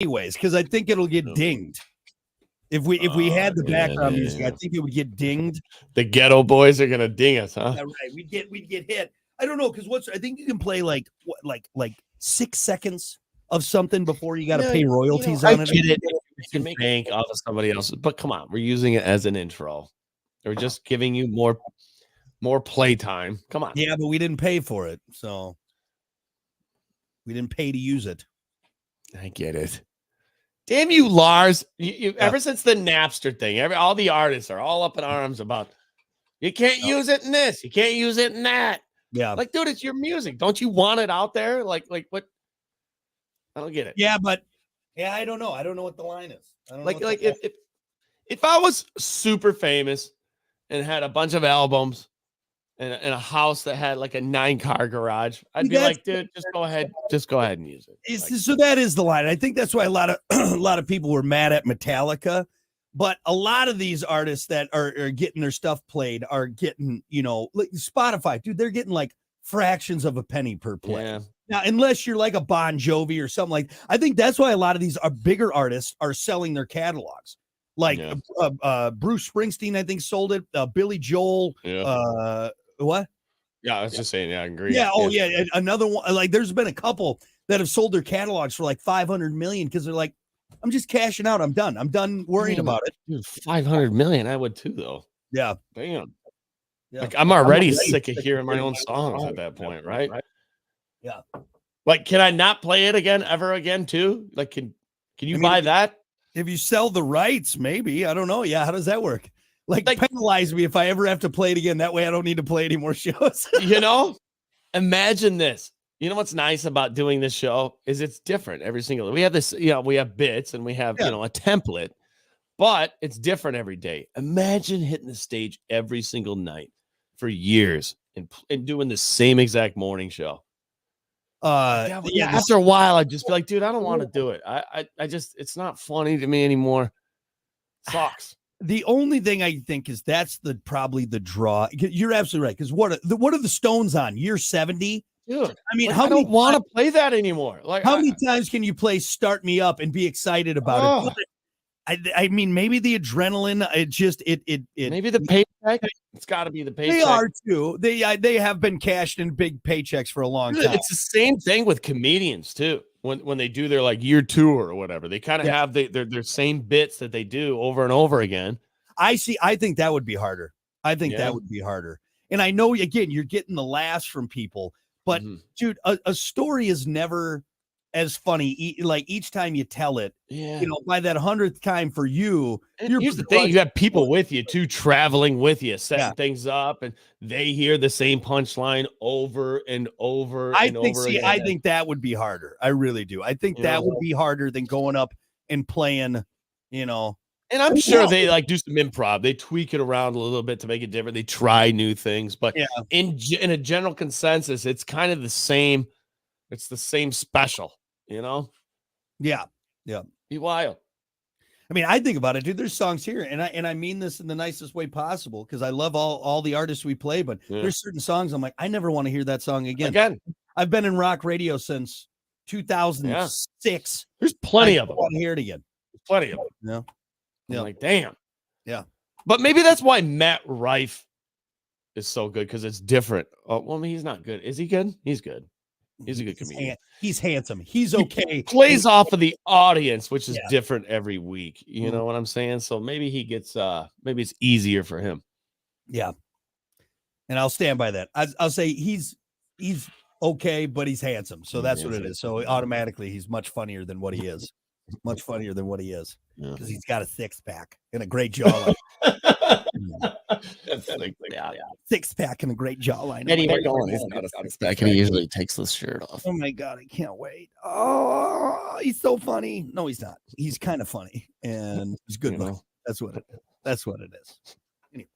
anyways, because I think it'll get dinged. If we had the background music, I think it would get dinged. The Ghetto Boys are gonna ding us, huh? Yeah, right. We'd get hit. I don't know, because I think you can play like 6 seconds of something before you got to pay royalties on it. I get it. You can bank off of somebody else, but come on, we're using it as an intro. We're just giving you more play time. Come on. Yeah, but we didn't pay for it, so we didn't pay to use it. I get it. Damn you, Lars! Ever since the Napster thing, all the artists are all up in arms about you can't use it in this, you can't use it in that. Yeah, like, dude, it's your music. Don't you want it out there? Like what? I don't get it. Yeah, but I don't know. I don't know what the line is. I don't know if I was super famous and had a bunch of albums and a house that had like a 9-car garage, I'd be like, dude, just go ahead and use it. So that is the line. I think that's why a lot of people were mad at Metallica, but a lot of these artists that are getting their stuff played are getting, like Spotify, dude, they're getting like fractions of a penny per play. Yeah. Now, unless you're like a Bon Jovi or something like, I think that's why a lot of these bigger artists are selling their catalogs. Like Bruce Springsteen, I think, sold it. Billy Joel. Yeah. What? Yeah, I was just saying. Yeah, I agree. Yeah. Oh, yeah. Another one. Like, there's been a couple that have sold their catalogs for like 500 million because they're like, I'm just cashing out. I'm done. I'm done worrying about it. Dude, 500 million. I would too, though. Yeah. Damn. Yeah. Like, I'm already sick of hearing my own songs at that point, right? Yeah. Like, can I not play it ever again, too? Like, can you buy that? If you sell the rights, maybe. I don't know. Yeah. How does that work? Like penalize me if I ever have to play it again. That way I don't need to play any more shows. Imagine this. You know what's nice about doing this show is it's different every single. We have this, we have bits and we have, a template, but it's different every day. Imagine hitting the stage every single night for years and doing the same exact morning show. After a while, I'd just be like, dude, I don't want to do it. I just, it's not funny to me anymore. It sucks. The only thing I think is that's probably the draw. You're absolutely right. Because what are the Stones on? Year 70? Dude, I mean, I don't want to play that anymore. Like, how many times can you play Start Me Up and be excited about it? I mean, maybe the adrenaline. Maybe the paycheck. It's got to be the paycheck. They are too. They have been cashed in big paychecks for a long time. It's the same thing with comedians too. When they do their like year tour or whatever, they kind of have their same bits that they do over and over again. I think that would be harder. That would be harder. And I know, again, you're getting the laughs from people, but dude, a story is never as funny. Like each time you tell it, by that 100th time for you, here's the thing: you have people with you too, traveling with you, setting things up, and they hear the same punchline over and over. I think that would be harder. I really do. I think that would be harder than going up and playing. And I'm sure they like do some improv. They tweak it around a little bit to make it different. They try new things, but in a general consensus, it's kind of the same. It's the same special, Yeah. Yeah. Be wild. I mean, I think about it, dude. There's songs here, and I mean this in the nicest way possible because I love all the artists we play, but there's certain songs I'm like, I never want to hear that song again. I've been in rock radio since 2006. There's plenty of them. I want to hear it again. There's plenty of them. Yeah. I'm like, damn. Yeah. But maybe that's why Matt Rife is so good because it's different. Oh, well, I mean, he's not good. Is he good? He's good. He's a good comedian. He's handsome. He's okay. He plays off of the audience, which is different every week. You know what I'm saying? So maybe he gets maybe it's easier for him. Yeah. And I'll stand by that. I'll say he's okay, but he's handsome. So that's what it is. So automatically he's much funnier than what he is. Much funnier than what he is. Because he's got a 6-pack and a great jawline. Six pack and a great jawline. Anyway, he's not a 6-pack, and he usually takes the shirt off. Oh my god, I can't wait. Oh, he's so funny. No, he's not. He's kind of funny, and he's good. That's what it is. That's what it is. Anyway,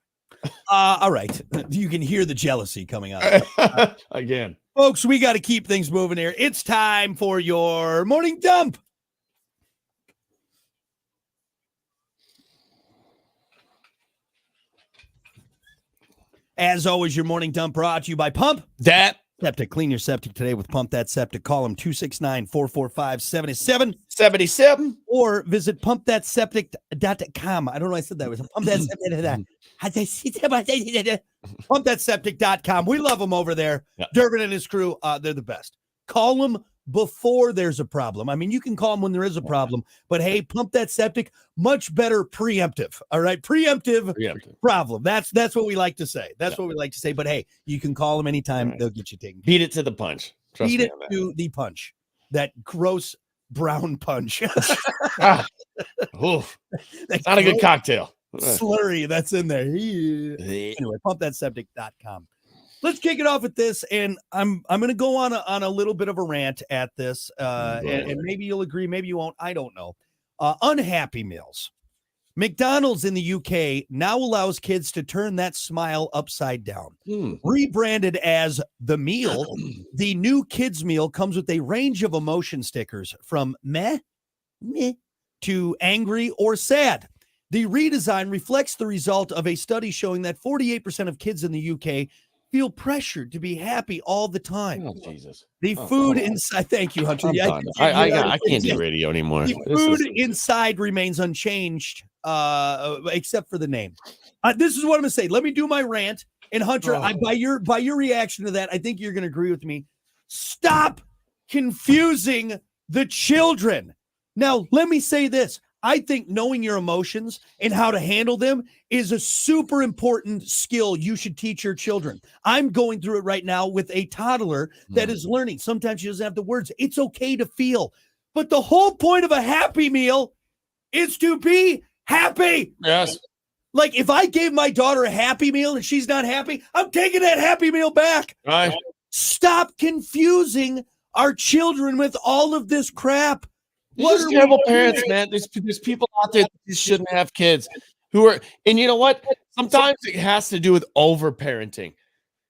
all right. You can hear the jealousy coming out again, folks. We got to keep things moving here. It's time for your morning dump. As always, your morning dump brought to you by Pump That Septic. Clean your septic today with Pump That Septic. Call them 269-445-7777 or visit pumpthatseptic.com. I don't know why I said that. It was pumpthatseptic.com. We love them over there. Yeah. Durbin and his crew, they're the best. Call them before there's a problem. I mean, you can call them when there is a problem, but hey, Pump That Septic, much better preemptive. All right, preemptive. Problem. That's what we like to say. That's what we like to say. But hey, you can call them anytime. Right. They'll get you taken. Beat it to the punch. Beat it to the punch. That gross brown punch. It's not a good cocktail. Slurry that's in there. Anyway, pumpthatseptic.com. Let's kick it off with this, and I'm going to go on a little bit of a rant at this, and maybe you'll agree, maybe you won't. I don't know. Unhappy Meals. McDonald's in the UK now allows kids to turn that smile upside down. Rebranded as The Meal, the new kids meal comes with a range of emotion stickers from meh to angry or sad. The redesign reflects the result of a study showing that 48% of kids in the UK feel pressured to be happy all the time. Oh, Jesus. The food inside. Thank you, Hunter. I can't do radio anymore. The food inside remains unchanged, except for the name. This is what I'm going to say. Let me do my rant. And Hunter, by your reaction to that, I think you're going to agree with me. Stop confusing the children. Now, let me say this. I think knowing your emotions and how to handle them is a super important skill you should teach your children. I'm going through it right now with a toddler that is learning. Sometimes she doesn't have the words. It's okay to feel. But the whole point of a Happy Meal is to be happy. Yes. Like if I gave my daughter a Happy Meal and she's not happy, I'm taking that Happy Meal back. Right. Stop confusing our children with all of this crap. What are terrible parents, man? There's people out there that shouldn't have kids who are, and you know what? Sometimes it has to do with over-parenting.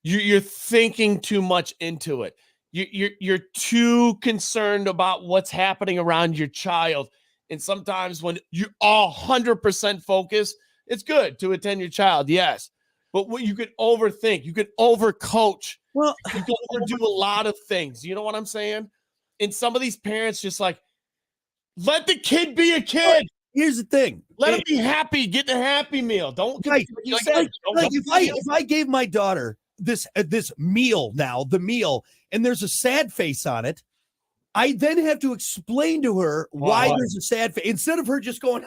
You're thinking too much into it. You're too concerned about what's happening around your child. And sometimes when you're 100% focused, it's good to attend your child, yes. But what you could overthink, you could overcoach. Well, you could overdo a lot of things. You know what I'm saying? And some of these parents just like, let the kid be a kid. Here's the thing. Let him be happy. Get the Happy Meal. Don't like you said. If I gave my daughter this meal now, the meal, and there's a sad face on it, I then have to explain to her why there's a sad face instead of her just going,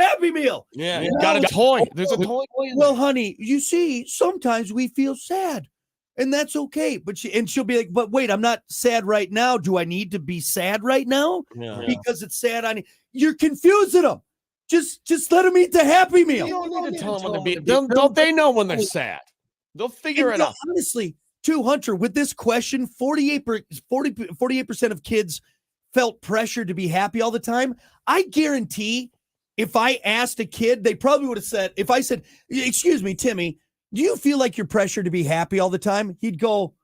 Happy Meal. Yeah, you got a toy. There's a toy. Well, honey, you see, sometimes we feel sad. And that's okay. But she'll be like, but wait, I'm not sad right now. Do I need to be sad right now? Yeah. Because it's sad. You're confusing them. Just let them eat the Happy Meal. You don't need to tell them when to be. Don't they know when they're sad? They'll figure it out. Honestly, too, Hunter, with this question, 48% of kids felt pressure to be happy all the time. I guarantee if I asked a kid, they probably would have said, if I said, excuse me, Timmy, do you feel like you're pressured to be happy all the time? He'd go,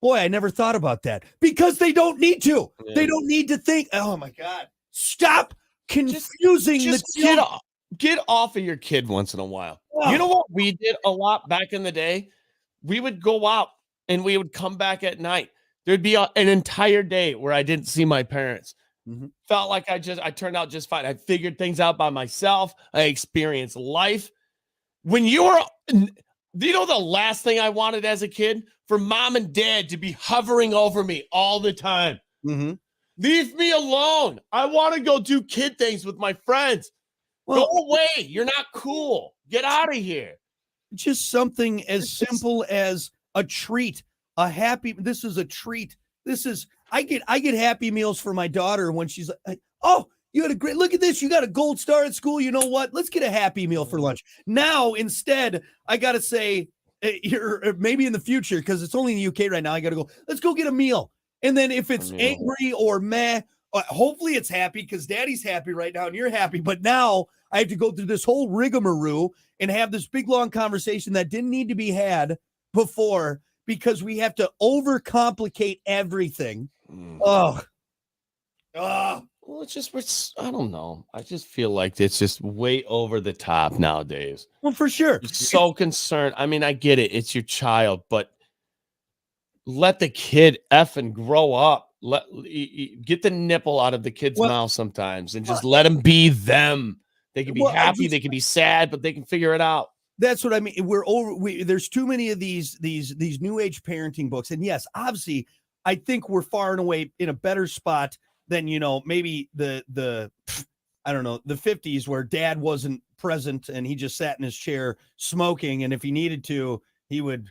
boy, I never thought about that. Because they don't need to. Yeah. They don't need to think, oh, my God. Stop confusing the children. Get off of your kid once in a while. Oh. You know what we did a lot back in the day? We would go out and we would come back at night. There'd be an entire day where I didn't see my parents. Mm-hmm. Felt like I turned out just fine. I figured things out by myself. I experienced life. When you were, you know, the last thing I wanted as a kid? For mom and dad to be hovering over me all the time. Mm-hmm. Leave me alone. I want to go do kid things with my friends. Well, go away. You're not cool. Get out of here. Just something as simple as a treat. This is a treat. I get Happy Meals for my daughter when she's like, oh, you had a great, look at this. You got a gold star at school. You know what? Let's get a Happy Meal for lunch. Now, instead, I got to say, maybe in the future, because it's only in the UK right now, I got to go, let's go get a meal. And then if it's angry or meh, hopefully it's happy because daddy's happy right now and you're happy. But now I have to go through this whole rigmarole and have this big, long conversation that didn't need to be had before because we have to overcomplicate everything. Oh. Well, I don't know. I just feel like it's just way over the top nowadays. Well, for sure. You're so concerned. I mean, I get it. It's your child, but let the kid effing grow up. Get the nipple out of the kid's mouth sometimes and just let them be them. They can be happy, they can be sad, but they can figure it out. That's what I mean. There's too many of these new age parenting books. And yes, obviously, I think we're far and away in a better spot than, maybe the I don't know, the 50s where dad wasn't present and he just sat in his chair smoking. And if he needed to, he would,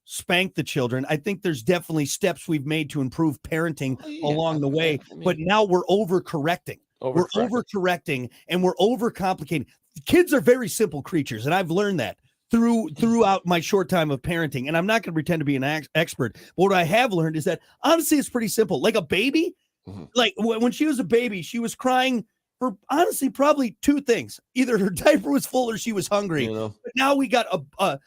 spank the children. I think there's definitely steps we've made to improve parenting along the way. But now we're overcorrecting. We're overcorrecting and we're overcomplicating. Kids are very simple creatures. And I've learned that throughout my short time of parenting. And I'm not going to pretend to be an expert. But what I have learned is that honestly, it's pretty simple. Like a baby, like when she was a baby, she was crying for honestly probably two things. Either her diaper was full or she was hungry. But now we got a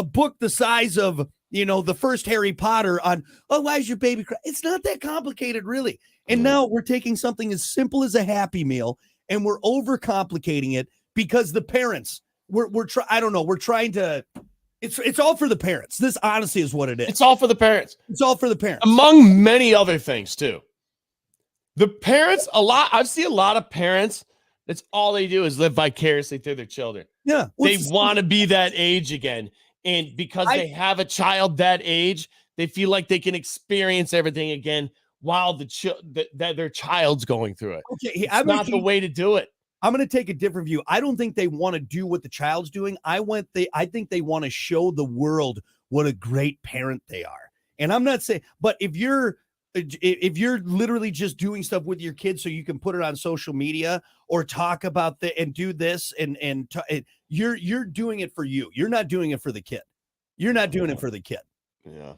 book the size of, the first Harry Potter on, why is your baby crying? It's not that complicated, really. And now we're taking something as simple as a Happy Meal and we're overcomplicating it because the parents, we're trying to, it's all for the parents. This honestly is what it is. It's all for the parents. It's all for the parents. Among many other things too. The parents, I've seen a lot of parents, that's all they do is live vicariously through their children. Yeah. They want to be that age again. And because they have a child that age, they feel like they can experience everything again while their child's going through it. Okay, it's not the way to do it. I'm going to take a different view. I don't think they want to do what the child's doing. I think they want to show the world what a great parent they are. And I'm not saying, but if you're literally just doing stuff with your kids so you can put it on social media or talk about and do this and you're doing it for you. You're not doing it for the kid. You're not doing it for the kid. Yeah.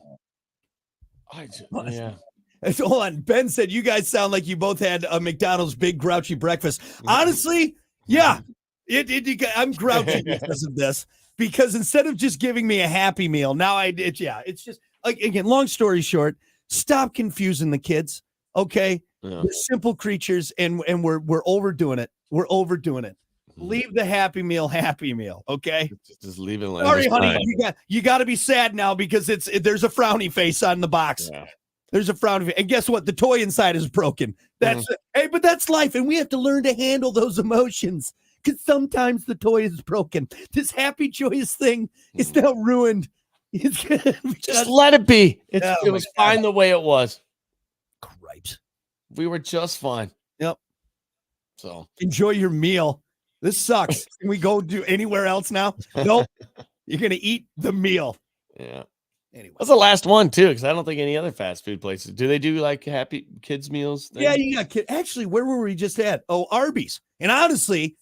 Hold on. Ben said you guys sound like you both had a McDonald's big grouchy breakfast. Honestly, yeah. I'm grouchy because of this. Because instead of just giving me a Happy Meal, now it's just again, long story short. Stop confusing the kids, okay? Yeah. We're simple creatures, and we're overdoing it. We're overdoing it. Leave the Happy Meal, okay? Just leave it. Sorry, honey, you got to be sad now because there's a frowny face on the box. Yeah. There's a frowny face, and guess what? The toy inside is broken. But that's life, and we have to learn to handle those emotions because sometimes the toy is broken. This happy, joyous thing is now ruined. Just let it be. It was fine the way it was. Cripes. We were just fine. Yep. So enjoy your meal. This sucks. Can we go do anywhere else now? Nope. You're gonna eat the meal. Yeah. Anyway, that's the last one too, because I don't think any other fast food places do. They do like happy kids meals? Yeah, you got actually. Where were we just at? Oh, Arby's. And honestly.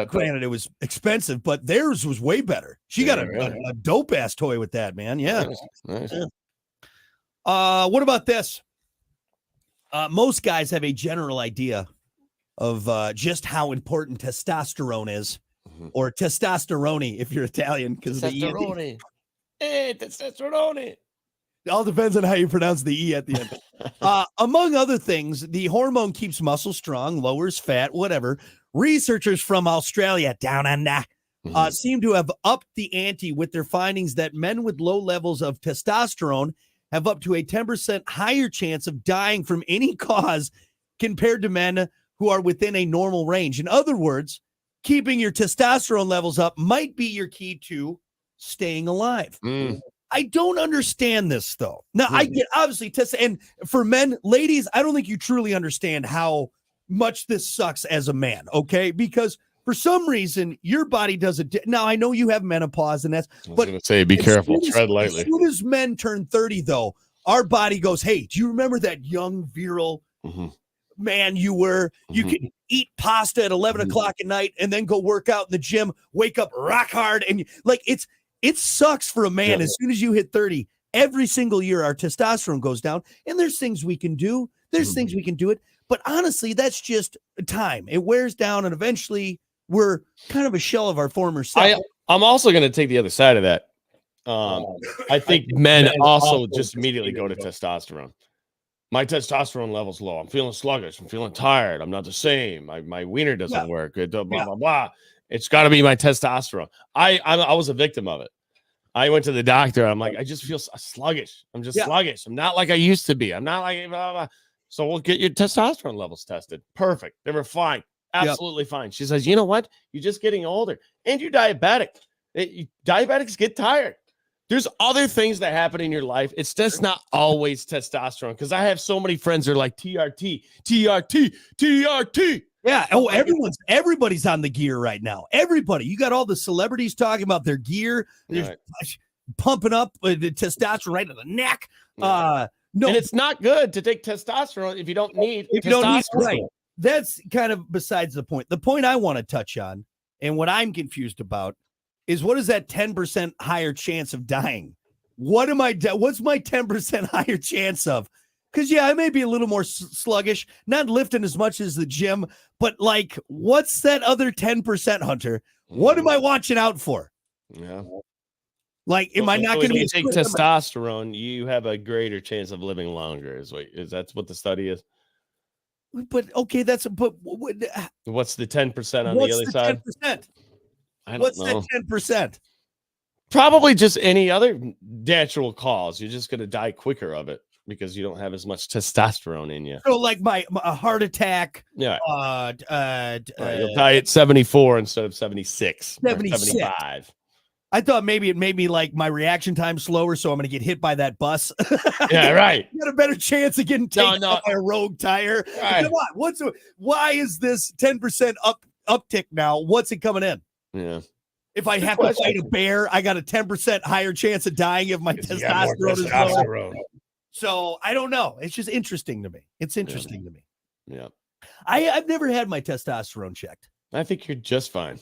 Granted, it was expensive, but theirs was way better. She got a dope ass toy with that, man. Yeah. Nice. Yeah. What about this? Most guys have a general idea of just how important testosterone is, or testosterone if you're Italian, because the E. Hey, testosterone. It all depends on how you pronounce the E at the end. Among other things, the hormone keeps muscle strong, lowers fat, whatever. Researchers from Australia, down under, seem to have upped the ante with their findings that men with low levels of testosterone have up to a 10% higher chance of dying from any cause compared to men who are within a normal range. In other words, keeping your testosterone levels up might be your key to staying alive. I don't understand this, though. Now, I get obviously and for men, ladies, I don't think you truly understand how much this sucks as a man, okay? Because for some reason, your body does it. Now, I know you have menopause, and that's. I was going to say, be careful, tread lightly. As soon as men turn 30, though, our body goes, "Hey, do you remember that young, virile man you were? You could eat pasta at 11 o'clock at night and then go work out in the gym, wake up rock hard, and it sucks for a man. As soon as you hit 30, every single year our testosterone goes down, and there's things we can do. There's things we can do it, but honestly, that's just time. It wears down, and eventually we're kind of a shell of our former self. I'm also going to take the other side of that. I think men also just immediately go to testosterone. My testosterone level's low. I'm feeling sluggish. I'm feeling tired. I'm not the same. My wiener doesn't work. Blah, blah, blah. It's got to be my testosterone. I was a victim of it. I went to the doctor. I'm like, I just feel sluggish. I'm just sluggish. I'm not like I used to be. I'm not like blah, blah, blah. So we'll get your testosterone levels tested. Perfect. They were fine. Absolutely fine. She says, you know what? You're just getting older and you're diabetic. Diabetics get tired. There's other things that happen in your life. It's just not always testosterone. Because I have so many friends that are like TRT, TRT, TRT. Yeah. Oh, everybody's on the gear right now. Everybody. You got all the celebrities talking about their gear. They're pumping up the testosterone right in the neck. No, and it's not good to take testosterone if you don't need testosterone. Right. That's kind of besides the point. The point I want to touch on, and what I'm confused about, is what is that 10% higher chance of dying? What's my 10% higher chance of? Because, I may be a little more sluggish, not lifting as much as the gym, but like, what's that other 10%, Hunter? What am I watching out for? Yeah. Like, am I not going to be take testosterone? You have a greater chance of living longer. Is that what the study is? But okay, what's the 10% on the other side? 10%? What's that 10%? Probably just any other natural cause. You're just going to die quicker of it because you don't have as much testosterone in you. So, like my heart attack. Yeah. You'll die at 74 instead of 76. 75. I thought maybe it made me like my reaction time slower, so I'm going to get hit by that bus. Yeah, right. You got a better chance of getting taken out by a rogue tire. Right. Come on, why is this 10% uptick now? What's it coming in? Yeah. If I have to fight a bear, I got a 10% higher chance of dying if my testosterone is low. So I don't know. It's just interesting to me. It's interesting to me. Yeah. I've never had my testosterone checked. I think you're just fine.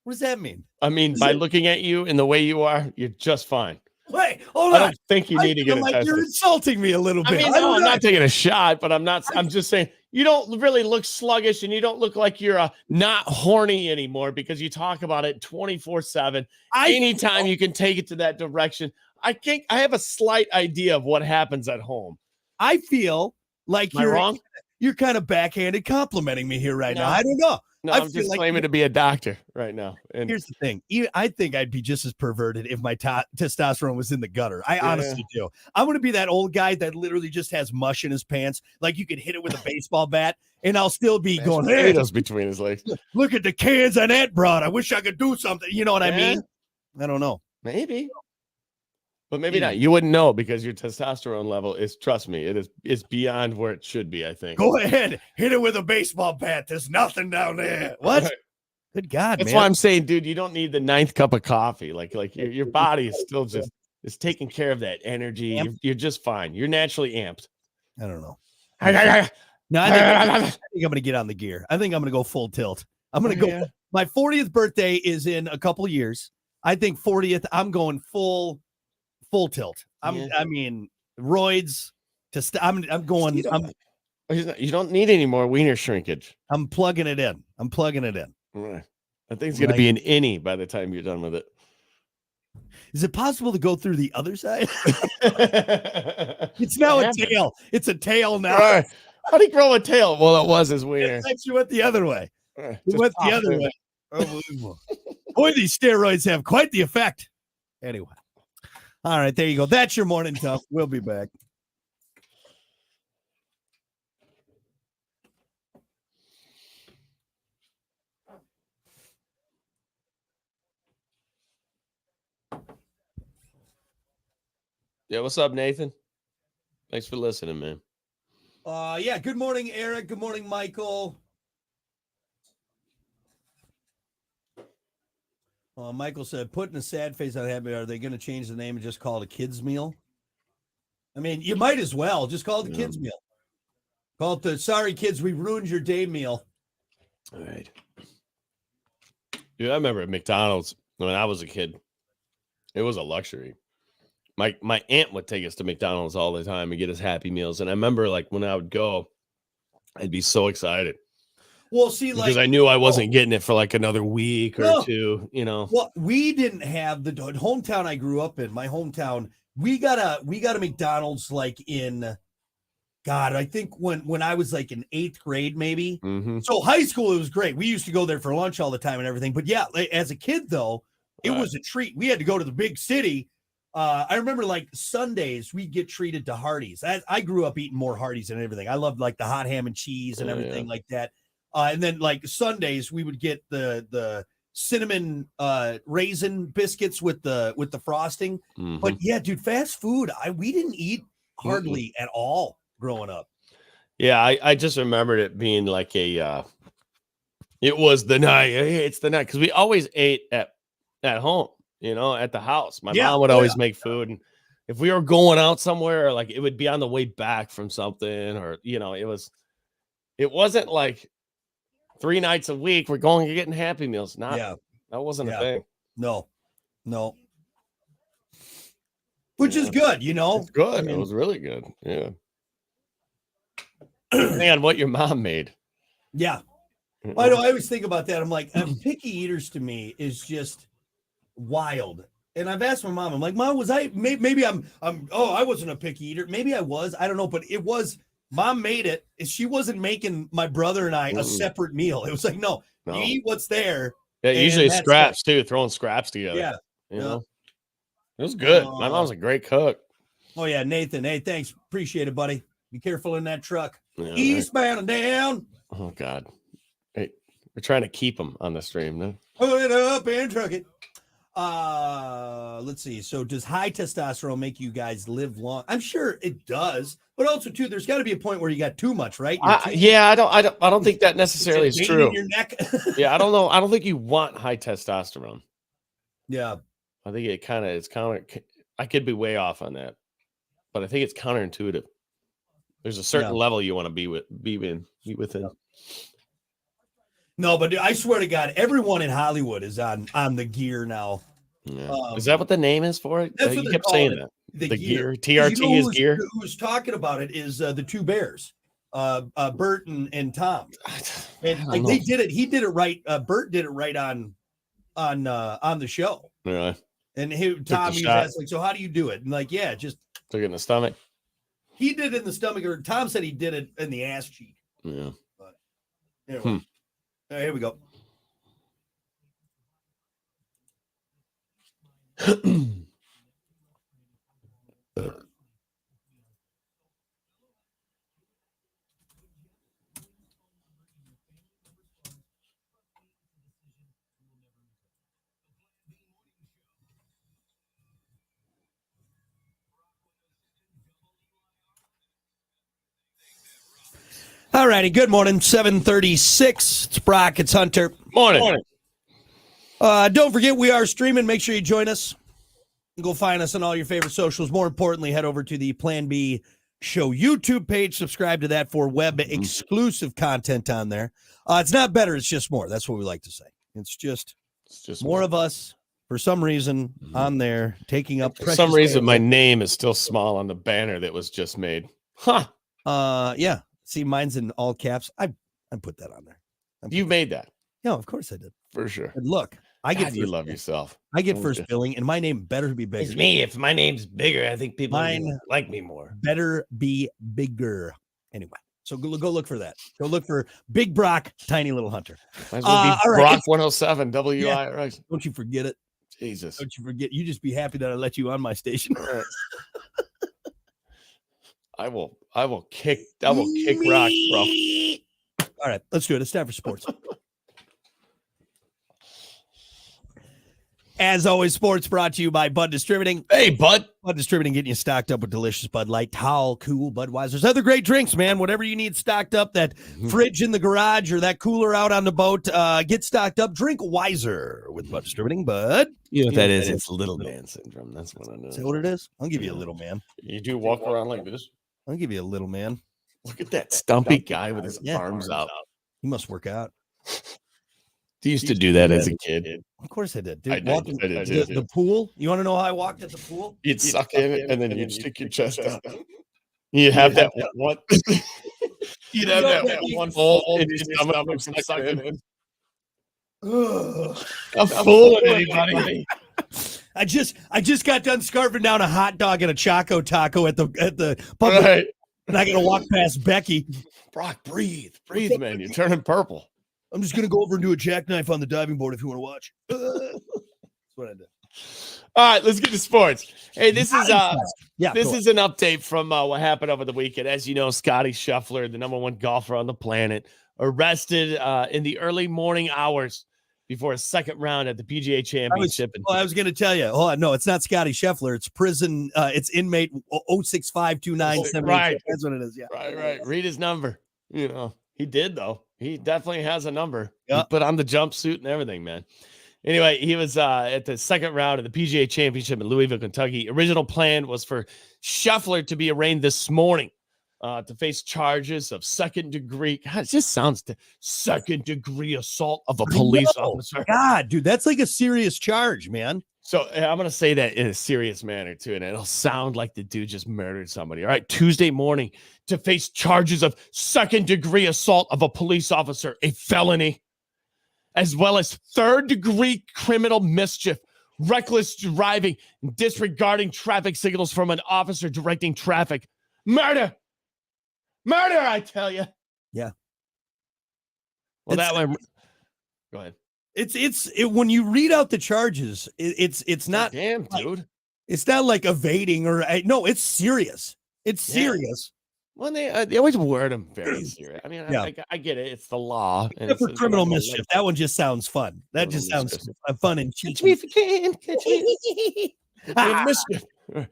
What does that mean? I mean, by looking at you and the way you are, you're just fine. Wait, hold on. I don't think you need to get tested. You're insulting me a little bit. I mean, I'm not taking a shot, but I'm just saying you don't really look sluggish and you don't look like you're not horny anymore because you talk about it 24/7. Anytime you can take it to that direction. I think I have a slight idea of what happens at home. I feel like you're wrong. You're kind of backhanded complimenting me here right now. I don't know. No, I'm just claiming to be a doctor right now. And here's the thing. I think I'd be just as perverted if my testosterone was in the gutter. I honestly do. I'm going to be that old guy that literally just has mush in his pants. Like you could hit it with a baseball bat and I'll still be going, hey, potatoes between his legs. Look at the cans on that broad. I wish I could do something. You know what I mean? I don't know. Maybe. But maybe not. You wouldn't know because your testosterone level is, trust me, it's beyond where it should be, I think. Go ahead. Hit it with a baseball bat. There's nothing down there. What? Good God, That's why I'm saying, dude, you don't need the 9th cup of coffee. Like your body is still just is taking care of that energy. You're just fine. You're naturally amped. I don't know. No, I think I'm going to get on the gear. I think I'm going to go full tilt. I'm going to go. My 40th birthday is in a couple years. I think 40th, I'm going full tilt. I mean, roids I'm going. You don't need any more wiener shrinkage. I'm plugging it in. Right. I think it's going to be an innie by the time you're done with it. Is it possible to go through the other side? It's now a tail. It's a tail now. Right. How do you grow a tail? Well, it was his wiener. You went the other way. You went the other way. Unbelievable. Boy, these steroids have quite the effect. Anyway. All right, there you go. That's your morning tough. We'll be back. Yeah, what's up, Nathan? Thanks for listening, man. Yeah, good morning, Eric. Good morning, Michael. Michael said, putting a sad face on Happy, are they going to change the name and just call it a kids meal? I mean, you might as well just call it the kids meal. Call it the sorry kids, we ruined your day meal. All right. Dude, I remember at McDonald's when I was a kid, it was a luxury. My aunt would take us to McDonald's all the time and get us Happy Meals. And I remember like when I would go, I'd be so excited. Well, see, because I knew I wasn't getting it for like another week or two, you know. Well, we didn't have the hometown I grew up in. My hometown, we got a McDonald's like in, God, I think when I was like in 8th grade, maybe. Mm-hmm. So high school, it was great. We used to go there for lunch all the time and everything. But yeah, as a kid though, It was a treat. We had to go to the big city. I remember like Sundays we'd get treated to Hardee's. I grew up eating more Hardee's and everything. I loved like the hot ham and cheese and everything like that. And then like Sundays we would get the cinnamon raisin biscuits with the frosting. But yeah, dude, fast food. We didn't eat hardly at all growing up. Yeah, I just remembered it being like it was the night. It's the night because we always ate at home, at the house. My mom would always make food, and if we were going out somewhere, like it would be on the way back from something, or it wasn't like 3 nights a week we're going and getting Happy Meals. That wasn't a thing. No. Which is good, It's good. I mean, it was really good. Yeah. Man, what your mom made. Yeah. I know. I always think about that. I'm like, picky eaters to me is just wild. And I've asked my mom, I'm like, Mom, was I maybe I wasn't a picky eater. Maybe I was. I don't know, but it was. Mom made it. She wasn't making my brother and I a separate meal. It was like, no. You eat what's there. Yeah, usually scraps too, throwing scraps together. Yeah. It was good. My mom's a great cook. Oh, yeah, Nathan. Hey, thanks. Appreciate it, buddy. Be careful in that truck. Yeah, Eastbound and down. Oh, God. Hey, we're trying to keep them on the stream. No? Pull it up and truck it. Let's see. So does high testosterone make you guys live long? I'm sure it does. But also, too, there's got to be a point where you got too much, right? I don't think that necessarily is true. In your neck? Yeah, I don't know. I don't think you want high testosterone. Yeah. I think it's counter. I could be way off on that, but I think it's counterintuitive. There's a certain level you want to be within. No, but I swear to God, everyone in Hollywood is on the gear now. Yeah. Is that what the name is for it? That's You kept saying that. The gear. TRT is gear. Who was talking about it is the two bears, Bert and Tom. And like they did it. He did it right. Bert did it right on the show. Yeah. And Tom was asked, like, so how do you do it? And like, yeah, just took it in the stomach. He did it in the stomach, or Tom said he did it in the ass cheek. Yeah. But anyway, here we go. All righty. Good morning. 7:36. It's Brock. It's Hunter. Morning. Don't forget, we are streaming. Make sure you join us. Go find us on all your favorite socials. More importantly, head over to the Plan B Show YouTube page. Subscribe to that for web exclusive content on there. It's not better. It's just more. That's what we like to say. It's just more of us for some reason on there taking up. For some reason, my name is still small on the banner that was just made. Huh. Yeah. See, mine's in all caps. I put that on there. You made that. Yeah, of course I did. For sure. And look, I get you love yourself. I get first billing, and my name better be bigger. It's me. If my name's bigger, I think people like me more. Better be bigger. Anyway, so go look for that. Go look for Big Brock, Tiny Little Hunter. Might as well be Brock 107 WIRX. Yeah, don't you forget it. Jesus. Don't you forget. You just be happy that I let you on my station. I will kick Rock, bro. All right, let's do it. It's time for sports. As always, sports brought to you by Bud Distributing. Hey, Bud. Bud Distributing, getting you stocked up with delicious Bud Light, Tall, Cool, Budweiser's, other great drinks, man. Whatever you need stocked up, that fridge in the garage or that cooler out on the boat, get stocked up. Drink wiser with Bud Distributing, Bud. You know what that is? It's little man syndrome. That's what I know. Is that what it is? I'll give you a little man. You do walk around like this? I'll give you a little man. Look at that stumpy guy with his arms out. He must work out. He used to do that as a kid. Of course I did. Dude, I did. The pool. You want to know how I walked at the pool? You'd suck in it, and then you'd stick your chest out. You'd have that one. You'd have that one hole in your stomach from sucking in. I'm fooling anybody. I just got done scarfing down a hot dog and a Choco Taco at the public, right. And I got to walk past Becky. Brock, breathe, man. You're turning purple. I'm just gonna go over and do a jackknife on the diving board if you want to watch. what I did. All right, let's get to sports. Hey, this is this is an update from what happened over the weekend. As you know, Scotty Scheffler, the number 1 golfer on the planet, arrested in the early morning hours before a second round at the PGA Championship. I was going to tell you. Oh, no, it's not Scotty Scheffler. It's prison. It's inmate 0652978. Right. That's what it is. Yeah. Right. Read his number. You know, he did, though. He definitely has a number. Yeah. He put on the jumpsuit and everything, man. Anyway, he was at the second round of the PGA Championship in Louisville, Kentucky. Original plan was for Scheffler to be arraigned this morning to face charges of second-degree. God, it just sounds second-degree assault of a police officer. God, dude, that's like a serious charge, man. So I'm going to say that in a serious manner, too, and it'll sound like the dude just murdered somebody. All right, Tuesday morning to face charges of second-degree assault of a police officer, a felony, as well as third-degree criminal mischief, reckless driving, disregarding traffic signals from an officer directing traffic. Murder, I tell you. Yeah. Well, that one. Go ahead. It's when you read out the charges, it's not. Damn, dude. It's not like evading or no. It's serious. It's serious. Well, they always word them very serious. I mean, I get it. It's the law. Except for criminal mischief. That one just sounds fun. That just sounds fun and cheeky. Catch me if you can. Mischief.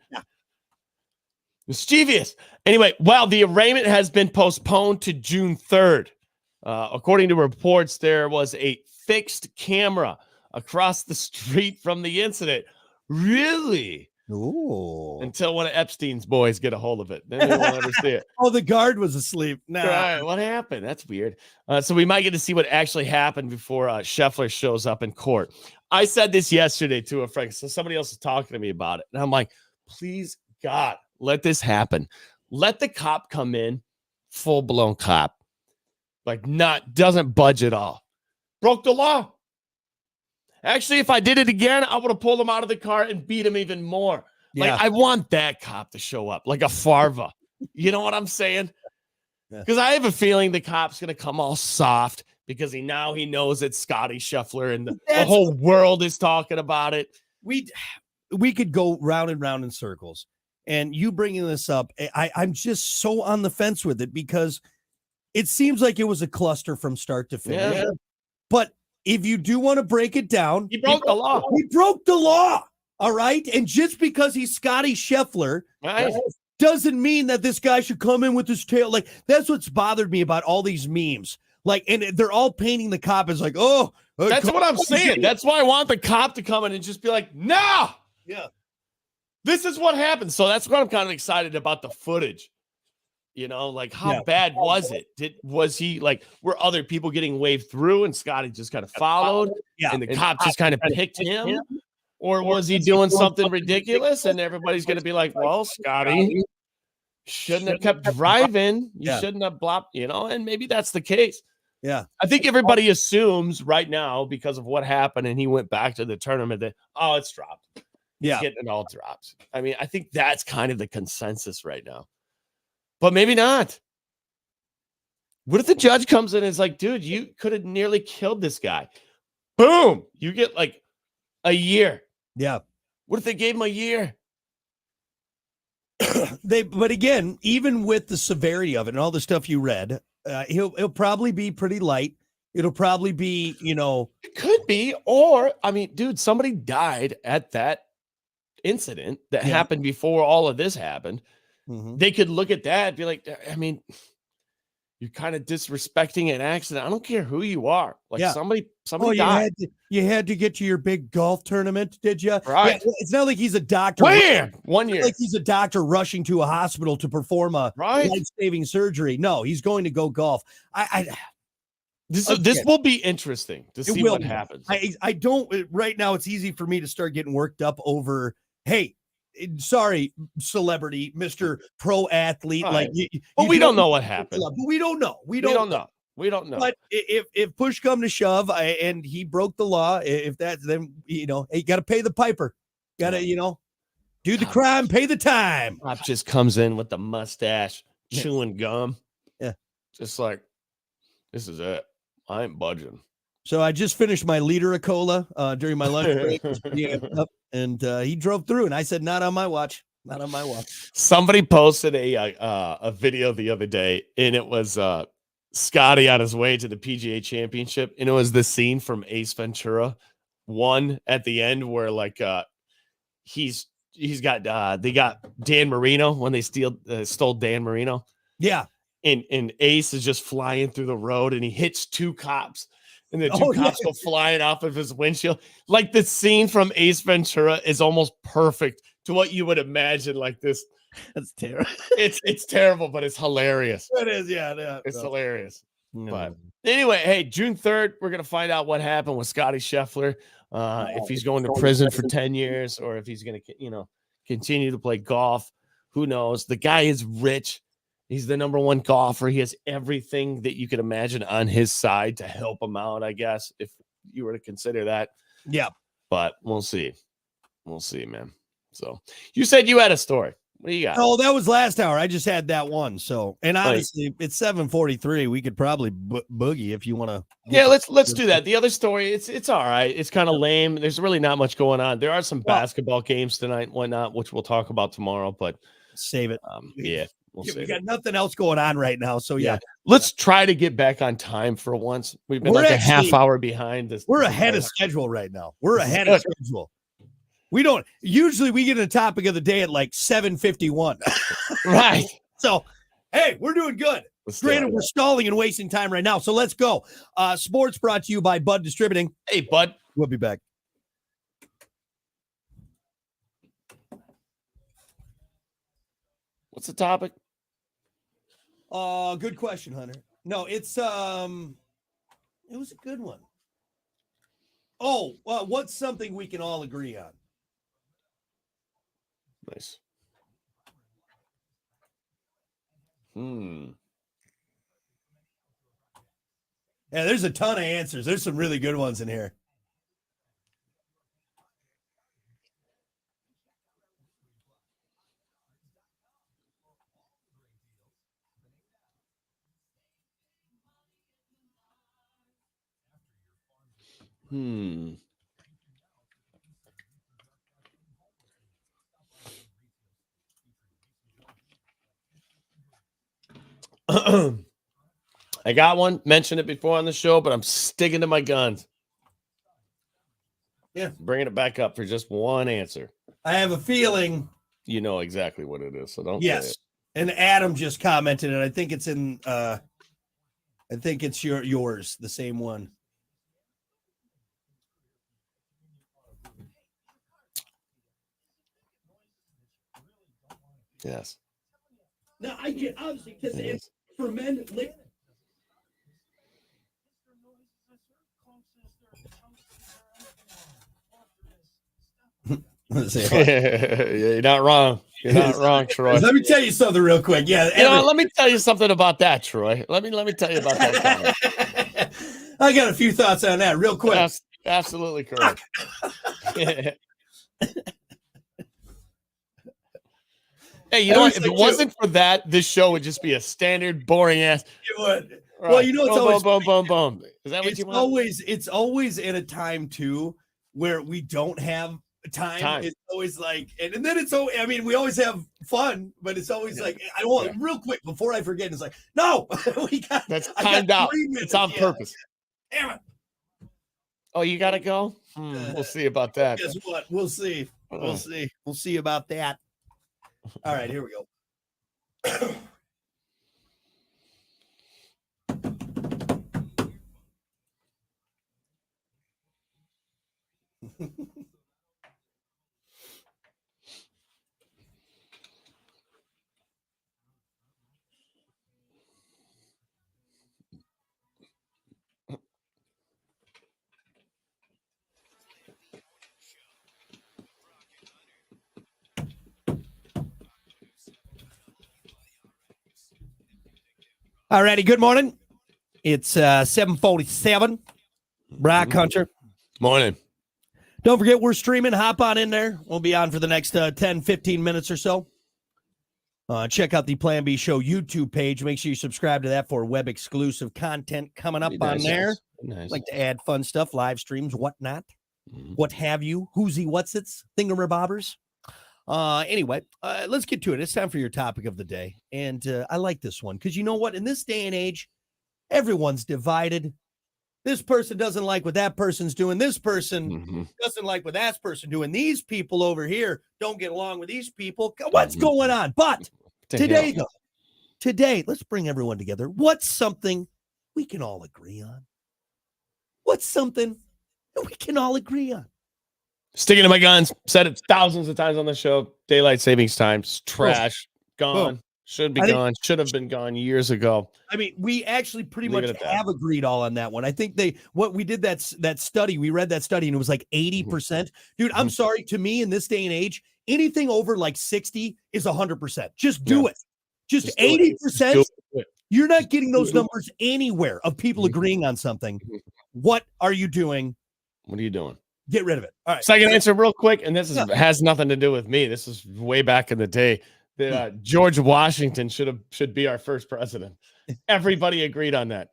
Mischievous. Anyway, well, the arraignment has been postponed to June 3rd. According to reports, there was a fixed camera across the street from the incident. Really? Ooh. Until one of Epstein's boys get a hold of it. Then they won't ever see it. Oh, the guard was asleep. Nah. Right. What happened? That's weird. So we might get to see what actually happened before Scheffler shows up in court. I said this yesterday to a friend. So somebody else was talking to me about it. And I'm like, please, God, let this happen. Let the cop come in, full-blown cop. Like, doesn't budge at all. Broke the law. Actually, if I did it again, I would have pulled him out of the car and beat him even more. Like, I want that cop to show up, like a Farva. You know what I'm saying? Because I have a feeling the cop's going to come all soft because he knows it's Scotty Scheffler and the whole world is talking about it. We could go round and round in circles. And you bringing this up, I'm just so on the fence with it because it seems like it was a cluster from start to finish. Yeah. But if you do want to break it down, he broke the law. He broke the law. All right. And just because he's Scotty Scheffler doesn't mean that this guy should come in with his tail. Like, that's what's bothered me about all these memes. Like, and they're all painting the cop as like, that's what I'm saying. That's why I want the cop to come in and just be like, no. Yeah. This is what happened. So that's what I'm kind of excited about the footage. You know, like how bad was it? Was he like, were other people getting waved through and Scotty just kind of followed? Yeah. And the cop just kind of picked him? Or was he doing something ridiculous? And everybody's going to be like, well, Scotty shouldn't have kept driving. You shouldn't have blocked, and maybe that's the case. Yeah. I think everybody assumes right now because of what happened and he went back to the tournament that, it's dropped. Yeah. Getting it all dropped. I mean, I think that's kind of the consensus right now. But maybe not. What if the judge comes in and is like, dude, you could have nearly killed this guy. Boom. You get like a year. Yeah. What if they gave him a year? But again, even with the severity of it and all the stuff you read, he'll probably be pretty light. It'll probably be, It could be. Or, I mean, dude, somebody died at that incident that happened before all of this happened. Mm-hmm. They could look at that and be like, I mean, you're kind of disrespecting an accident. I don't care who you are. Like somebody died. You had to get to your big golf tournament, did you? Right. Yeah, it's not like he's a doctor. Where? 1 year. Like he's a doctor rushing to a hospital to perform a life-saving surgery. No, he's going to go golf. This will be interesting to see what happens. I don't right now. It's easy for me to start getting worked up over, hey, sorry, celebrity, Mr. Pro athlete. Right. Like, we don't know what happened. We don't know. We don't know. But if push come to shove, and he broke the law, if that's then hey, you got to pay the piper. Got to do the crime, pay the time. Cop just comes in with the mustache, chewing gum. Yeah, just like this is it. I ain't budging. So I just finished my liter of cola during my lunch break, and he drove through, and I said, "Not on my watch. Not on my watch." Somebody posted a video the other day, and it was Scotty on his way to the PGA Championship, and it was the scene from Ace Ventura 1 at the end where like he's got they got Dan Marino when they stole Dan Marino. Yeah. And Ace is just flying through the road, and he hits 2 cops. And the 2 cops go flying off of his windshield. Like the scene from Ace Ventura is almost perfect to what you would imagine. Like this, that's terrible. It's terrible, but it's hilarious. It is, yeah. It's hilarious. No. But anyway, hey, June 3rd, we're gonna find out what happened with Scotty Scheffler. If he's going to prison for 10 years, or if he's gonna, continue to play golf. Who knows? The guy is rich. He's the number 1 golfer. He has everything that you could imagine on his side to help him out, I guess, if you were to consider that. Yeah. But we'll see. We'll see, man. So you said you had a story. What do you got? Oh, that was last hour. I just had that one. So, and honestly, it's 7:43. We could probably boogie if you want to. Yeah, let's do that. The other story, it's all right. It's kind of lame. There's really not much going on. There are some basketball games tonight and whatnot, which we'll talk about tomorrow, but save it. Yeah. We got nothing else going on right now. So yeah. Let's try to get back on time for once. We've been like a half hour behind this. We're ahead of schedule right now. We're ahead of schedule. We don't usually we get a topic of the day at like 7:51. Right. So hey, we're doing good. Granted, we're stalling and wasting time right now. So let's go. Sports brought to you by Bud Distributing. Hey, Bud. We'll be back. What's the topic? Good question, Hunter. No, it was a good one. Oh, what's something we can all agree on? Nice. Yeah, there's a ton of answers. There's some really good ones in here. I got one, mentioned it before on the show, but I'm sticking to my guns. Yeah. Bringing it back up for just one answer. I have a feeling. You know exactly what it is, so don't. Yes. And Adam just commented, and I think it's in, I think it's yours, the same one. Yes. No, I get obviously because it's for men. You're not wrong. You're not wrong, Troy. Let me tell you something real quick. Yeah, let me tell you something about that, Troy. Let me tell you about that. I got a few thoughts on that real quick. That's absolutely correct. Hey, you know what? If it wasn't for that, this show would just be a standard, boring ass. It would. Right. Well, you know, it's always boom. Is that what you want? It's always in a time too where we don't have time. It's always like, and then it's so. I mean, we always have fun, but it's always like, I want real quick before I forget. It's like, no, we got that's timed out. It's on purpose. Damn it. Oh, you gotta go. We'll see about that. Guess what? We'll see. We'll see. We'll see about that. All right, here we go. All righty, good morning. It's 7:47. Brock Hunter. Morning. Don't forget, we're streaming. Hop on in there. We'll be on for the next 10, 15 minutes or so. Check out the Plan B Show YouTube page. Make sure you subscribe to that for web exclusive content coming up on there. Nice. Like to add fun stuff, live streams, whatnot, what have you, who'sy, what's it's, thingamabobbers. Anyway, let's get to it. It's time for your topic of the day. And I like this one because you know what? In this day and age, everyone's divided. This person doesn't like what that person's doing. This person doesn't like what that person doing. These people over here don't get along with these people. What's going on? But today, let's bring everyone together. What's something we can all agree on? What's something that we can all agree on? Sticking to my guns. Said it thousands of times on the show. Daylight savings times. Trash. Gone. Should be gone. Should have been gone years ago. I mean, we actually pretty much have agreed all on that one. I think we did that study. We read that study and it was like 80%. Dude, I'm sorry. To me, in this day and age, anything over like 60 is 100%. Just do it. Just 80%. You're not getting those numbers anywhere of people agreeing on something. What are you doing? What are you doing? Get rid of it. All right. Second answer real quick. And this has nothing to do with me. This is way back in the day. George Washington should be our first president. Everybody agreed on that.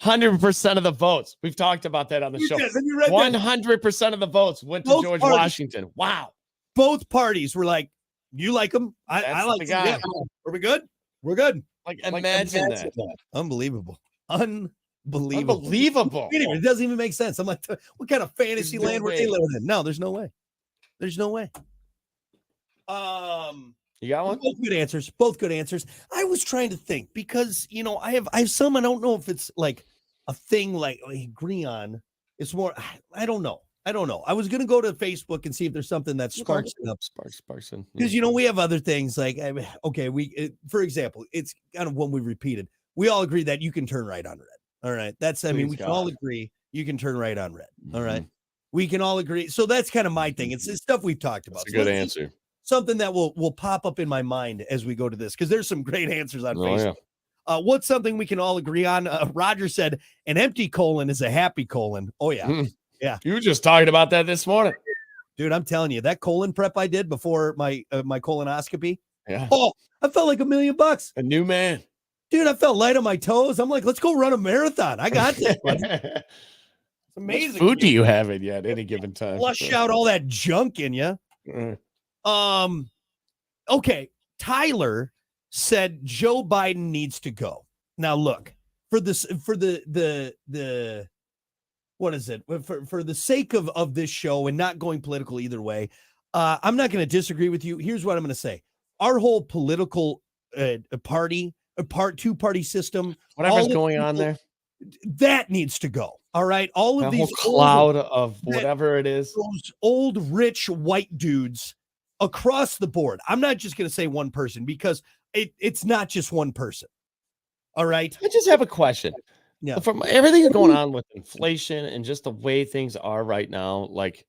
100% of the votes. We've talked about that on the show. 100% of the votes went to George Washington. Wow. Both parties were like, you like him? I like the guy. Yeah. Are we good? We're good. Like imagine that. Unbelievable. Unbelievable. Anyway, it doesn't even make sense. I'm like, what kind of fantasy land were they living in? No, there's no way. There's no way. You got one? Both good answers. I was trying to think because I have some. I don't know if it's like a thing like I agree on. It's more. I don't know. I was gonna go to Facebook and see if there's something that sparks it up. Sparks because we have other things like for example, it's kind of one we repeated. We all agree that you can turn right on red. All right, we can all agree you can turn right on red. All right, we can all agree. So that's kind of my thing. It's stuff we've talked about. That's a good answer. Something that will pop up in my mind as we go to this because there's some great answers on Facebook. Yeah. What's something we can all agree on? Roger said an empty colon is a happy colon. Oh yeah, yeah. You were just talking about that this morning, dude. I'm telling you that colon prep I did before my colonoscopy. Yeah. Oh, I felt like $1 million. A new man, dude. I felt light on my toes. I'm like, let's go run a marathon. I got this. It's amazing. What food do you have in you at any given time? Flush out all that junk in you. Okay. Tyler said Joe Biden needs to go. Now look, for the what is it? For the sake of this show and not going political either way, I'm not going to disagree with you. Here's what I'm going to say. Our whole political two-party system, whatever's going on there, that needs to go. All right. All of these cloud of whatever it is, those old rich white dudes across the board. I'm not just going to say one person because it's not just one person. All right. I just have a question. Yeah. From everything that's going on with inflation and just the way things are right now, like,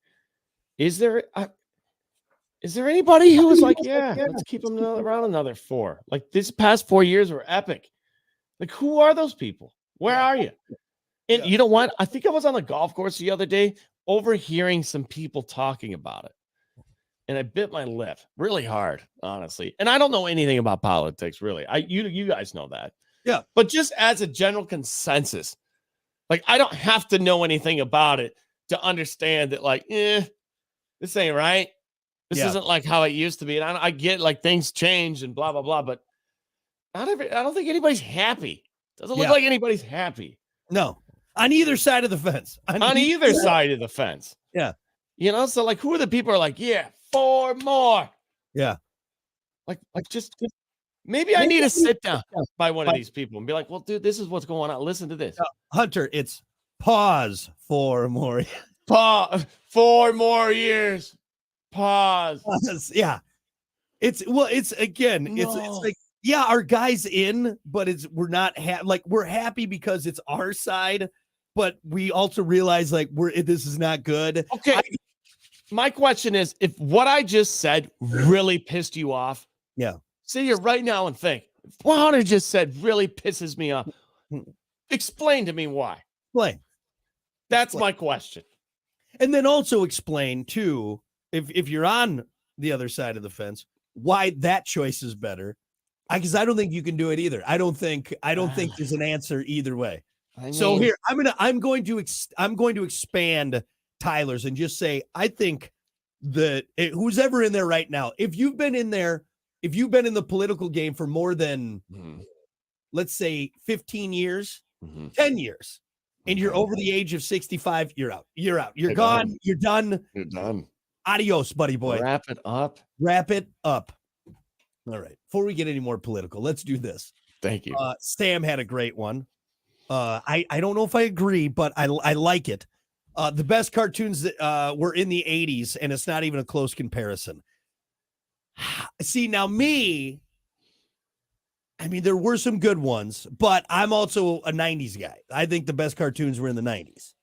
is there anybody who was like, let's keep them around another 4? Like this past 4 years were epic. Like, who are those people? Where are you? And you know what? I think I was on the golf course the other day overhearing some people talking about it. And I bit my lip really hard, honestly. And I don't know anything about politics, really. You guys know that. Yeah. But just as a general consensus, like I don't have to know anything about it to understand that, like, this ain't right. This isn't like how it used to be. And I get like things change and blah, blah, blah. But I don't think anybody's happy. Doesn't look like anybody's happy. No. On either side of the fence. On either side of the fence. Yeah. So like who are the people who are like, 4 more? Yeah. Like just maybe I need to sit down by one of these people and be like, well, dude, this is what's going on. Listen to this. Hunter, it's pause 4 more. Pause 4 more years. Pause. Yeah. It's like, our guy's in, but we're not we're happy because it's our side, but we also realize like this is not good. Okay. My question is, if what I just said really pissed you off, sit here right now and think, what Hunter just said really pisses me off. Explain to me why. Explain. That's my question. And then also explain too, if you're on the other side of the fence, why that choice is better Because I don't think you can do it either. I don't think there's an answer either way. I So mean, here I'm going to expand Tyler's and just say I think that who's ever in there right now, if you've been in the political game for more than let's say 15 years, 10 years, and you're over the age of 65, you're out. You're out. You're gone. You're done. You're done. Adios, buddy boy. Wrap it up. Wrap it up. All right. Before we get any more political, let's do this. Thank you. Sam had a great one. I don't know if I agree, but I like it. The best cartoons that were in the 80s, and it's not even a close comparison. See, now me, I mean, there were some good ones, but I'm also a 90s guy. I think the best cartoons were in the 90s.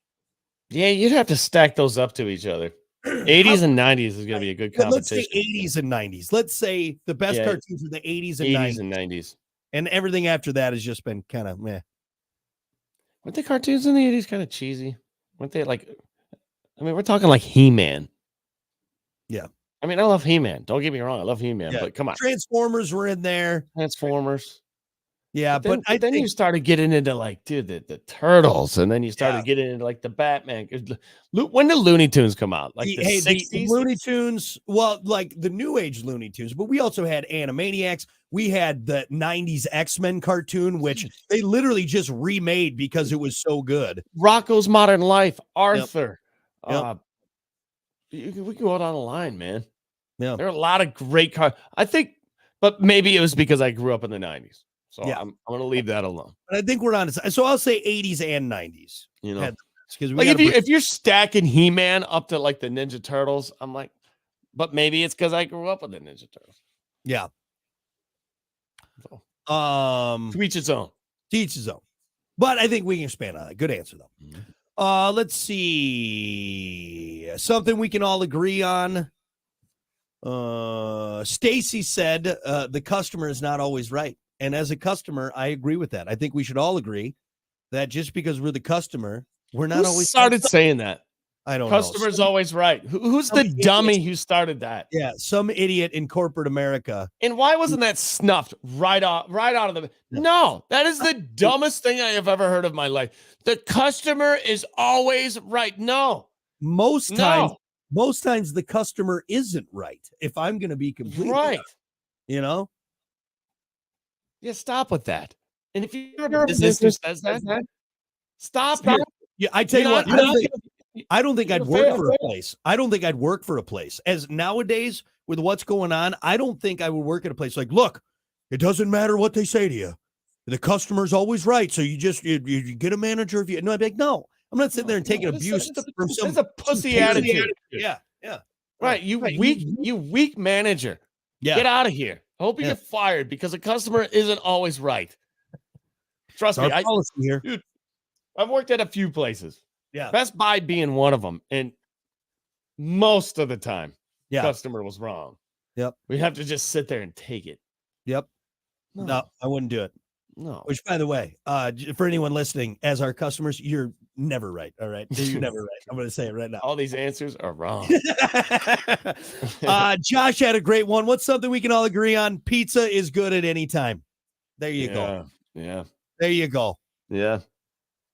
Yeah, you'd have to stack those up to each other. 80s and 90s is going to be a good competition. Let's say 80s and 90s. Let's say the best cartoons were the 80s and 90s. And 90s. And everything after that has just been kind of meh. Weren't the cartoons in the 80s kind of cheesy? Weren't they like, I mean, we're talking like He-Man. Yeah. I mean, I love He-Man. Don't get me wrong. I love He-Man, but come on. Transformers were in there. Transformers. Yeah, but I think you started getting into like, dude, the Turtles, and then you started getting into like the Batman. When did Looney Tunes come out? Like the 60s? The Looney Tunes, well, like the new age Looney Tunes, but we also had Animaniacs. We had the 90s X-Men cartoon, which they literally just remade because it was so good. Rocko's Modern Life, Arthur. Yep. We can go down the line, man. Yeah. There are a lot of great I think, but maybe it was because I grew up in the 90s. So I'm going to leave that alone. But I think we're on it. So I'll say 80s and 90s. You know, because like if you're stacking He-Man up to like the Ninja Turtles, I'm like, but maybe it's because I grew up with the Ninja Turtles. Yeah. So, to each its own. To each his own. But I think we can expand on that. Good answer though. Let's see. Something we can all agree on. Stacy said the customer is not always right. And as a customer, I agree with that. I think we should all agree that just because we're the customer, we're not always started saying that. I don't know. Customer's always right. Who's the dummy who started that? Yeah, some idiot in corporate America. And why wasn't that snuffed right out of the? No, that is the dumbest thing I have ever heard of my life. The customer is always right. No, most times the customer isn't right. If I'm going to be completely right, Yeah, stop with that. And if you're a business who says that, stop it. Yeah, I tell you what, I don't think I'd work for a place. I don't think I'd work for a place. As nowadays, with what's going on, I don't think I would work at a place like, look, it doesn't matter what they say to you. The customer's always right. So you just you get a manager if you. No, I'd be like, no, I'm not sitting there and taking abuse from some. It's a pussy attitude. Yeah. Right, you weak manager. Yeah, get out of here. I hope you get fired because a customer isn't always right. Trust me, dude, I've worked at a few places. Yeah, Best Buy being one of them, and most of the time, customer was wrong. Yep, we have to just sit there and take it. Yep. No, I wouldn't do it. No. Which, by the way, for anyone listening, as our customers, you're never right. All right, you're never right. I'm going to say it right now. All these answers are wrong. Josh had a great one. What's something we can all agree on? Pizza is good at any time. There you go. Yeah. There you go. Yeah.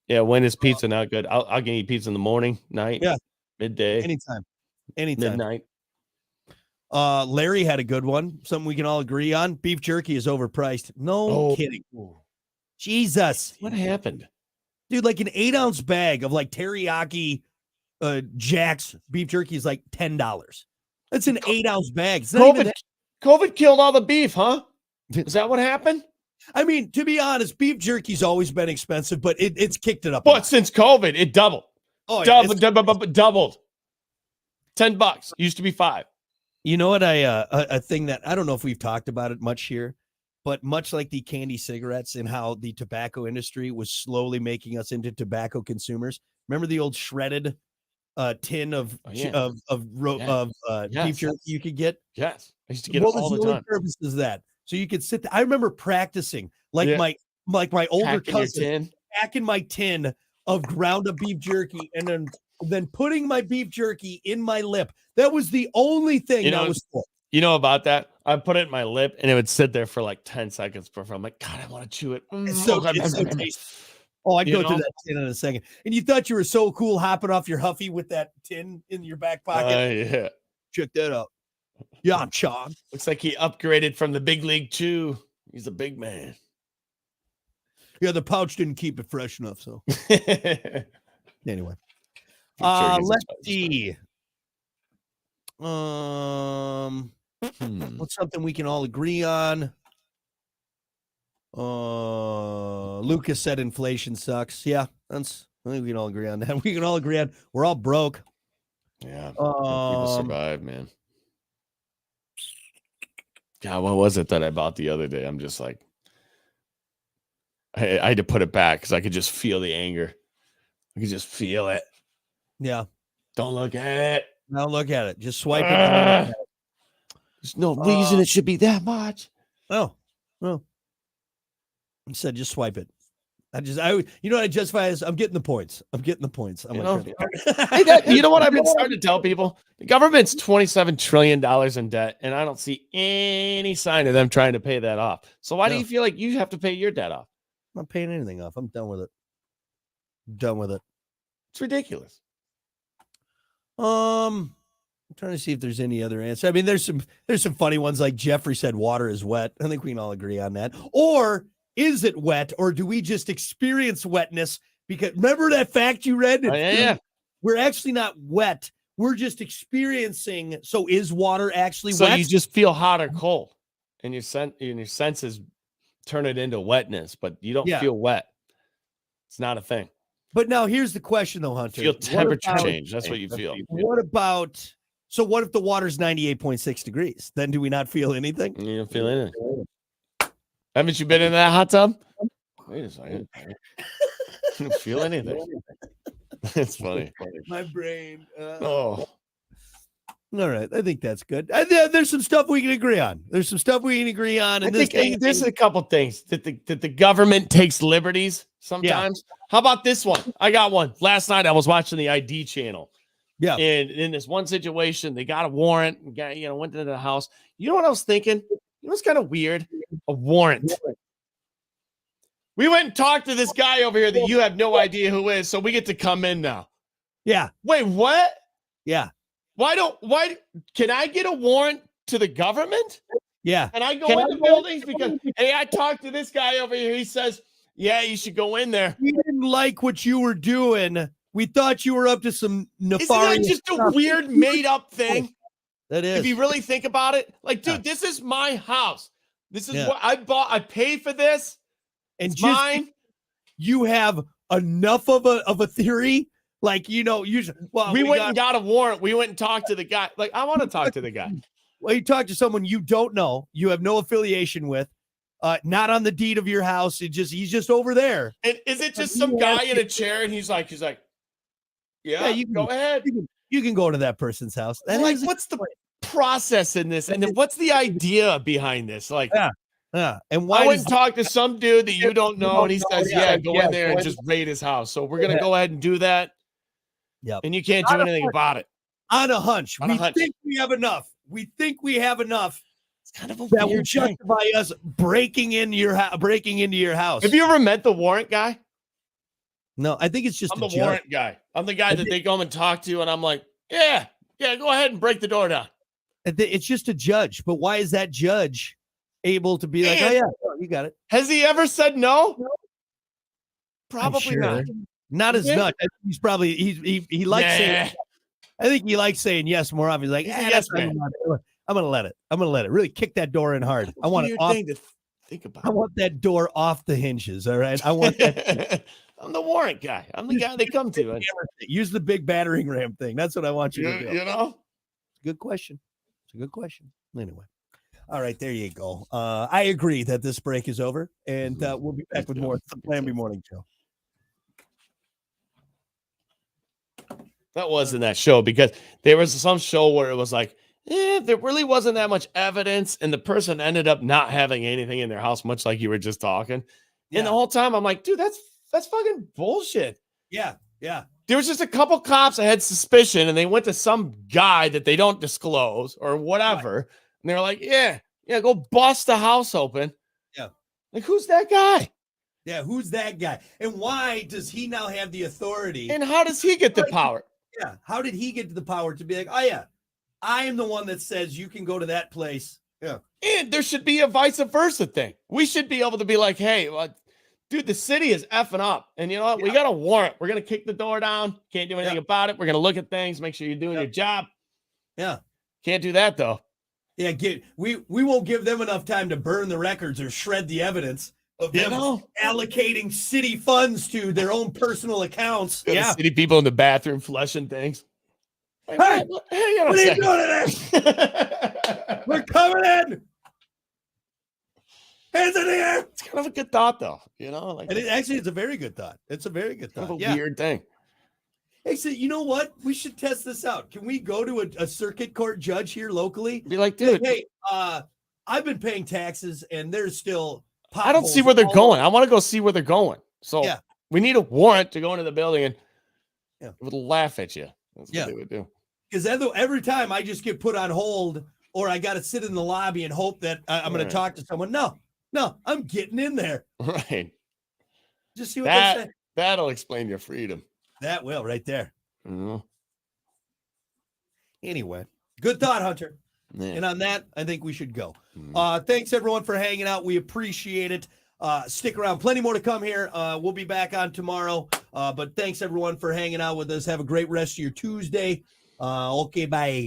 Yeah. When is pizza not good? I can eat pizza in the morning, night, midday, anytime, midnight. Larry had a good one. Something we can all agree on. Beef jerky is overpriced. No kidding. Jesus. What happened? Dude, like an 8-ounce bag of like teriyaki Jack's beef jerky is like $10. That's an 8-ounce bag. COVID killed all the beef, huh? Is that what happened? I mean, to be honest, beef jerky's always been expensive, but it's kicked it up. But since COVID, it doubled. Oh, doubled. $10 used to be $5. You know what? A thing that I don't know if we've talked about it much here, but much like the candy cigarettes and how the tobacco industry was slowly making us into tobacco consumers. Remember the old shredded tin of beef jerky you could get? Yes, I used to get it all the time. What purpose is that? So you could sit there. I remember practicing my older cousin packing my tin of ground up beef jerky and then putting my beef jerky in my lip. That was the only thing that was cool. You know about that? I put it in my lip and it would sit there for like 10 seconds before I'm like, God, I want to chew it. It's so tasty. Oh, I'd go through that tin in a second. And you thought you were so cool hopping off your Huffy with that tin in your back pocket. Yeah. Check that out. Yeah, Chong. Looks like he upgraded from the big league chew. He's a big man. Yeah, the pouch didn't keep it fresh enough. So anyway. Let's see. What's something we can all agree on? Lucas said inflation sucks. Yeah, I think we can all agree on that. We can all agree on we're all broke. Yeah, people survive, man. God, what was it that I bought the other day? I'm just like, I had to put it back because I could just feel the anger. I could just feel it. Yeah. Don't look at it. Now look at it. Just swipe it. There's no reason it should be that much. Oh, well. I said just swipe it. You know what I justify is I'm getting the points. I'm getting the points. You know what I've been starting to tell people? The government's $27 trillion in debt, and I don't see any sign of them trying to pay that off. So why do you feel like you have to pay your debt off? I'm not paying anything off. I'm done with it. Done with it. It's ridiculous. I'm trying to see if there's any other answer. I mean, there's some funny ones like Jeffrey said water is wet. I think we can all agree on that. Or is it wet, or do we just experience wetness? Because remember that fact you read? Yeah. We're actually not wet. We're just experiencing. So is water actually wet? So you just feel hot or cold, and your senses turn it into wetness, but you don't feel wet. It's not a thing. But now here's the question, though, Hunter. You feel temperature change. That's what you feel. What if the water's 98.6 degrees? Then do we not feel anything? You don't feel anything. Haven't you been in that hot tub? Wait a second. I don't feel anything. It's funny. My brain. All right. I think that's good. There's some stuff we can agree on. There's some stuff we can agree on. And there's a couple things that the government takes liberties sometimes. Yeah. How about this one? I got one. Last night I was watching the ID channel. Yeah. And in this one situation, they got a warrant. Went into the house. You know what I was thinking? You know what's kind of weird? A warrant. We went and talked to this guy over here that you have no idea who is, so we get to come in now. Yeah. Wait, what? Yeah. Why can I get a warrant to the government? Yeah. And I go into buildings because, hey, I talked to this guy over here. He says, yeah, you should go in there. We didn't like what you were doing. We thought you were up to some nefarious. Isn't that just a weird made-up thing? That is. If you really think about it, like, dude, this is my house. This is what I bought. I paid for this. And it's mine. You have enough of a theory, like we went and got a warrant. We went and talked to the guy. Like, I want to talk to the guy. Well, you talk to someone you don't know, you have no affiliation with, not on the deed of your house. He's just over there. And is it just some guy in a chair? And he's like, yeah, you can go ahead. You can go to that person's house. What's the process in this? And then what's the idea behind this? Like, yeah. And why I went and talked to some dude that you don't know, and he says, go in there and just raid his house. So we're gonna go ahead and do that. Yep. And you can't do anything about it. On a hunch. We think we have enough. It's kind of a that will justify us breaking into your house. Have you ever met the warrant guy? No, I think it's just I'm the warrant guy. I'm the guy that they go and talk to, and I'm like, yeah, go ahead and break the door down. It's just a judge, but why is that judge able to be like, oh yeah, you got it? Has he ever said no? Probably not. Not as much. He's probably he likes saying. I think he likes saying yes more often. He's like, that's right. I'm gonna let it. Really kick that door in hard. I want it off. Thing to think about. I want that door off the hinges. All right. I want that. I'm the warrant guy. I'm the guy they come to. Use the big battering ram thing. That's what I want you to do. You know? It's a good question. Anyway. All right, there you go. I agree that this break is over, and we'll be back with more of the Plan B Morning Show. That wasn't that show, because there was some show where it was like, there really wasn't that much evidence, and the person ended up not having anything in their house, much like you were just talking. Yeah. And the whole time I'm like, dude, that's fucking bullshit. Yeah. There was just a couple cops that had suspicion, and they went to some guy that they don't disclose or whatever. Right. And they're like, yeah, go bust the house open. Yeah. Like, who's that guy? Yeah, who's that guy? And why does he now have the authority? And how does he get the power? Yeah, how did he get the power to be like, oh, yeah, I am the one that says you can go to that place. Yeah. And there should be a vice versa thing. We should be able to be like, hey, dude, the city is effing up. And you know what? We got a warrant. We're going to kick the door down. Can't do anything about it. We're going to look at things, make sure you're doing your job. Yeah. Can't do that, though. Yeah, we won't give them enough time to burn the records or shred the evidence of them allocating city funds to their own personal accounts. Yeah. City people in the bathroom flushing things. Hey, what are you doing today? We're coming in. Hands in the air. It's kind of a good thought, though. You know, like, and it's a very good thought. It's a very good thought. Kind of a weird thing. Hey, so you know what? We should test this out. Can we go to a circuit court judge here locally? Be like, dude, hey, I've been paying taxes, and there's still I don't see where they're going. I want to go see where they're going. So we need a warrant to go into the building, and it would laugh at you. That's what they would do. Because every time I just get put on hold, or I got to sit in the lobby and hope that I'm going to talk to someone. No, I'm getting in there. Right. Just see what they say. That'll explain your freedom. That will right there. Mm-hmm. Anyway, good thought, Hunter. Yeah. And on that, I think we should go. Thanks, everyone, for hanging out. We appreciate it. Stick around. Plenty more to come here. We'll be back on tomorrow. But thanks, everyone, for hanging out with us. Have a great rest of your Tuesday. Okay, bye.